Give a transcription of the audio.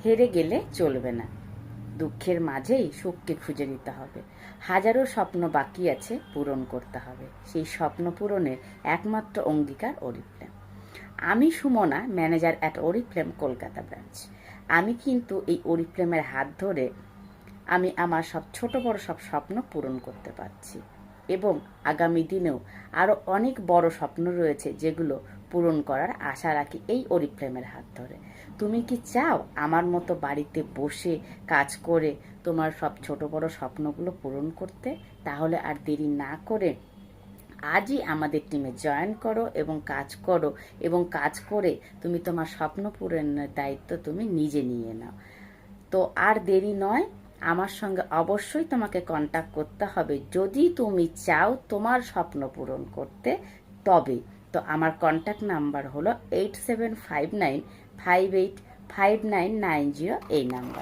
হেরে গেলে চলবে না, দুঃখের মাঝেই সুখকে খুঁজে নিতে হবে। হাজারো স্বপ্ন বাকি আছে, পূরণ করতে হবে। সেই স্বপ্ন পূরণের একমাত্র অঙ্গীকার অরিফ্লেম। আমি Sumana, manager at Oriflame Kolkata branch. আমি কিন্তু এই অরিফ্লেমের হাত ধরে আমি আমার সব ছোট বড় সব স্বপ্ন পূরণ করতে পারছি, এবং আগামী দিনেও আরও অনেক বড় স্বপ্ন রয়েছে যেগুলো পূরণ করার আশা রাখি এই অরিফ্লেমের হাত ধরে। তুমি কি চাও আমার মতো বাড়িতে বসে কাজ করে তোমার সব ছোট বড় স্বপ্নগুলো পূরণ করতে? তাহলে আর দেরি না করে আজই আমাদের টিমে জয়েন করো এবং কাজ করো, এবং কাজ করে তুমি তোমার স্বপ্ন পূরণের দায়িত্ব তুমি নিজে নিয়ে নাও। তো আর দেরি নয়, আমার সঙ্গে অবশ্যই তোমাকে কন্ট্যাক্ট করতে হবে যদি তুমি চাও তোমার স্বপ্ন পূরণ করতে। তবে তো আমার কন্ট্যাক্ট নাম্বার হলো 8759585990, এই নাম্বার।